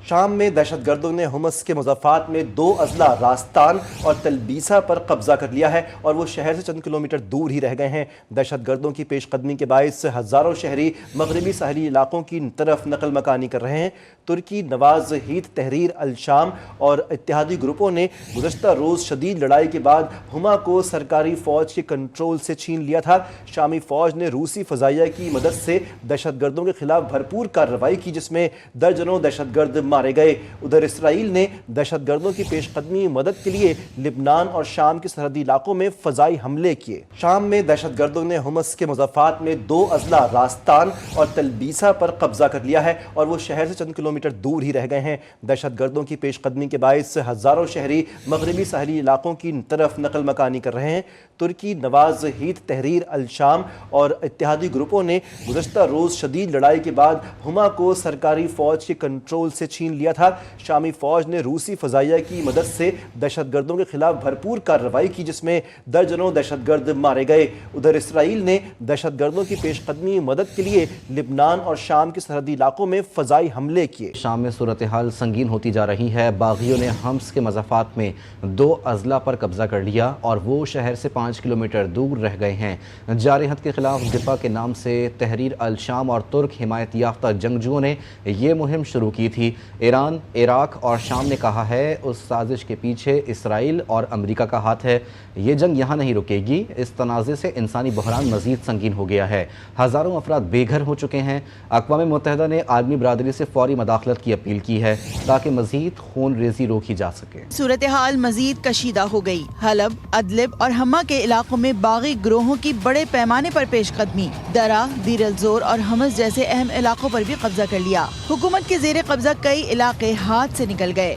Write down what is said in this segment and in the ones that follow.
شام میں دہشت گردوں نے حمص کے مضافات میں 2 اضلاع راستان اور تلبیسہ پر قبضہ کر لیا ہے اور وہ شہر سے چند کلومیٹر دور ہی رہ گئے ہیں۔ دہشت گردوں کی پیش قدمی کے باعث ہزاروں شہری مغربی ساحلی علاقوں کی طرف نقل مکانی کر رہے ہیں۔ ترکی نواز ہیت تحریر الشام اور اتحادی گروپوں نے گزشتہ روز شدید لڑائی کے بعد ہما کو سرکاری فوج کے کنٹرول سے چھین لیا تھا۔ شامی فوج نے روسی فضائیہ کی مدد سے دہشت گردوں کے خلاف بھرپور کارروائی کی، جس میں درجنوں دہشت گرد مارے گئے۔ ادھر اسرائیل نے دہشت گردوں کی پیش قدمی مدد کے لیے لبنان اور شام کے سرحدی علاقوں میں فضائی حملے کیے۔ شام میں دہشت گردوں نے حمص کے مضافات میں 2 اضلاع راستان اور تلبیسہ پر قبضہ کر لیا ہے اور وہ شہر سے چند کلومیٹر دور ہی رہ گئے ہیں۔ دہشت گردوں کی پیش قدمی کے باعث ہزاروں شہری مغربی ساحلی علاقوں کی طرف نقل مکانی کر رہے ہیں۔ ترکی نواز ہیت تحریر الشام اور اتحادی گروپوں نے گزشتہ روز شدید لڑائی کے بعد ہما کو سرکاری فوج کے کنٹرول سے چھین لیا تھا۔ شامی فوج نے روسی فضائیہ کی مدد سے دہشت گردوں کے خلاف بھرپور کارروائی کی، جس میں درجنوں دہشت گرد مارے گئے۔ ادھر اسرائیل نے دہشت گردوں کی پیش قدمی مدد کے لیے لبنان اور شام کے سرحدی علاقوں میں فضائی حملے کیے۔ شام میں صورتحال سنگین ہوتی جا رہی ہے۔ باغیوں نے حمص کے مضافات میں 2 اضلاع پر قبضہ کر لیا اور وہ شہر سے 5 کلومیٹر دور رہ گئے ہیں۔ جارحیت کے خلاف دفاع کے نام سے تحریر الشام اور ترک حمایت یافتہ جنگجوؤں نے یہ مہم شروع کی تھی۔ ایران، عراق اور شام نے کہا ہے اس سازش کے پیچھے اسرائیل اور امریکہ کا ہاتھ ہے۔ یہ جنگ یہاں نہیں رکے گی۔ اس تنازع سے انسانی بحران مزید سنگین ہو گیا ہے۔ ہزاروں افراد بے گھر ہو چکے ہیں۔ اقوام متحدہ نے عالمی برادری سے فوری مداخلت کی اپیل کی ہے تاکہ مزید خون ریزی روکی جا سکے۔ صورتحال مزید کشیدہ ہو گئی۔ حلب، ادلب اور ہما کے علاقوں میں باغی گروہوں کی بڑے پیمانے پر پیش قدمی۔ درہ، دیر الزور اور حمص جیسے اہم علاقوں پر بھی قبضہ کر لیا۔ حکومت کے زیر قبضہ کئی علاقے ہاتھ سے نکل گئے۔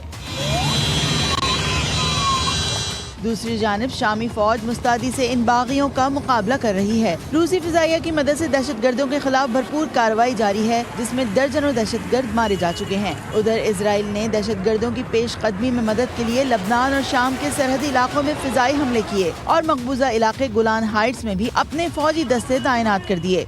دوسری جانب شامی فوج مستعدی سے ان باغیوں کا مقابلہ کر رہی ہے۔ روسی فضائیہ کی مدد سے دہشت گردوں کے خلاف بھرپور کارروائی جاری ہے، جس میں درجنوں دہشت گرد مارے جا چکے ہیں۔ ادھر اسرائیل نے دہشت گردوں کی پیش قدمی میں مدد کے لیے لبنان اور شام کے سرحدی علاقوں میں فضائی حملے کیے اور مقبوضہ علاقے گولان ہائٹس میں بھی اپنے فوجی دستے تعینات کر دیے۔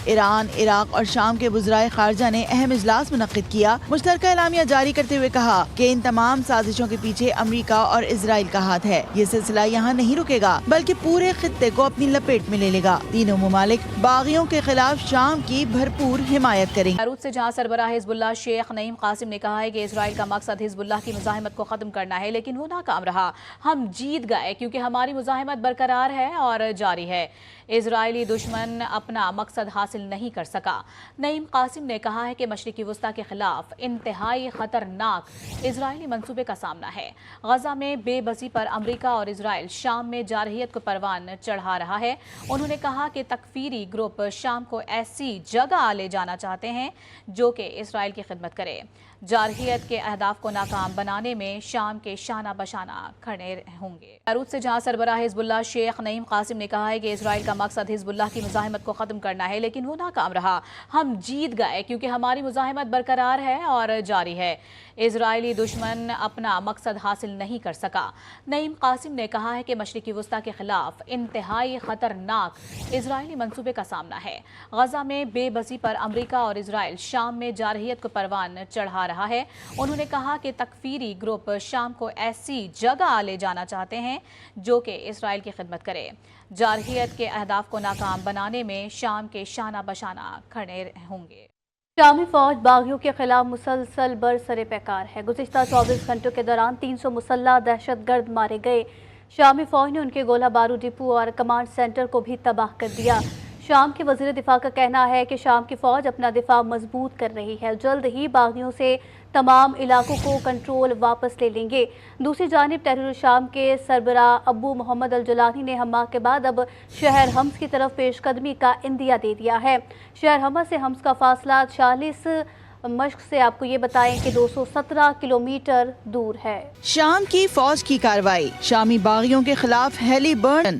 ایران، عراق اور شام کے وزرائے خارجہ نے اہم اجلاس منعقد کیا۔ مشترکہ اعلامیہ جاری کرتے ہوئے کہا کہ ان تمام سازشوں کے پیچھے امریکہ اور اسرائیل کا ہاتھ ہے۔ یہ سلسلہ یہاں نہیں رکے گا بلکہ پورے خطے کو اپنی لپیٹ میں لے لے گا۔ تینوں ممالک باغیوں کے خلاف شام کی بھرپور حمایت کریں گے۔ بیروت سے جہاں سربراہ حزب اللہ شیخ نعیم قاسم نے کہا ہے کہ اسرائیل کا مقصد حزب اللہ کی مزاحمت کو ختم کرنا ہے، لیکن وہ ناکام رہا۔ ہم جیت گئے کیونکہ ہماری مزاحمت برقرار ہے اور جاری ہے۔ اسرائیلی دشمن اپنا مقصد حاصل نہیں کر سکا۔ نعیم قاسم نے کہا ہے کہ مشرقی وسطی کے خلاف انتہائی خطرناک اسرائیلی منصوبے کا سامنا ہے۔ غزہ میں بے بسی پر امریکہ اور اسرائیل شام میں جارحیت کو پروان چڑھا رہا ہے۔ انہوں نے کہا کہ تکفیری گروپ شام کو ایسی جگہ لے جانا چاہتے ہیں جو کہ اسرائیل کی خدمت کرے۔ جارحیت کے اہداف کو ناکام بنانے میں شام کے شانہ بشانہ کھڑے ہوں گے۔ بیروت سے جہاں سربراہ حزب اللہ شیخ نعیم قاسم نے کہا ہے کہ اسرائیل کا مقصد حزب اللہ کی مزاحمت کو ختم کرنا ہے، لیکن وہ ناکام رہا۔ ہم جیت گئے کیونکہ ہماری مزاحمت برقرار ہے اور جاری ہے۔ اسرائیلی دشمن اپنا مقصد حاصل نہیں کر سکا۔ نعیم قاسم نے کہا ہے کہ مشرقی وسطی کے خلاف انتہائی خطرناک اسرائیلی منصوبے کا سامنا ہے۔ غزہ میں بے بسی پر امریکہ اور اسرائیل شام میں جارحیت کو پروان چڑھا رہا ہے۔ انہوں نے کہا کہ تکفیری گروپ شام کو ایسی جگہ لے جانا چاہتے ہیں جو کہ اسرائیل کی خدمت کرے۔ جارحیت کے اہداف کو ناکام بنانے میں شام کے شانہ بشانہ کھڑے ہوں گے۔ شامی فوج باغیوں کے خلاف مسلسل برسر پیکار ہے۔ گزشتہ 24 گھنٹوں کے دوران 300 مسلح دہشت گرد مارے گئے۔ شامی فوج نے ان کے گولہ بارود ڈپو اور کمانڈ سینٹر کو بھی تباہ کر دیا۔ شام کے وزیر دفاع کا کہنا ہے کہ شام کی فوج اپنا دفاع مضبوط کر رہی ہے، جلد ہی باغیوں سے تمام علاقوں کو کنٹرول واپس لے لیں گے۔ دوسری جانب تحریر الشام کے سربراہ ابو محمد الجولانی نے حما کے بعد اب شہر حمص کی طرف پیش قدمی کا عندیہ دے دیا ہے۔ شہر حما سے حمص کا فاصلہ 40 مشق سے آپ کو یہ بتائیں کہ 217 کلومیٹر دور ہے۔ شام کی فوج کی کارروائی، شامی باغیوں کے خلاف ہیلی برن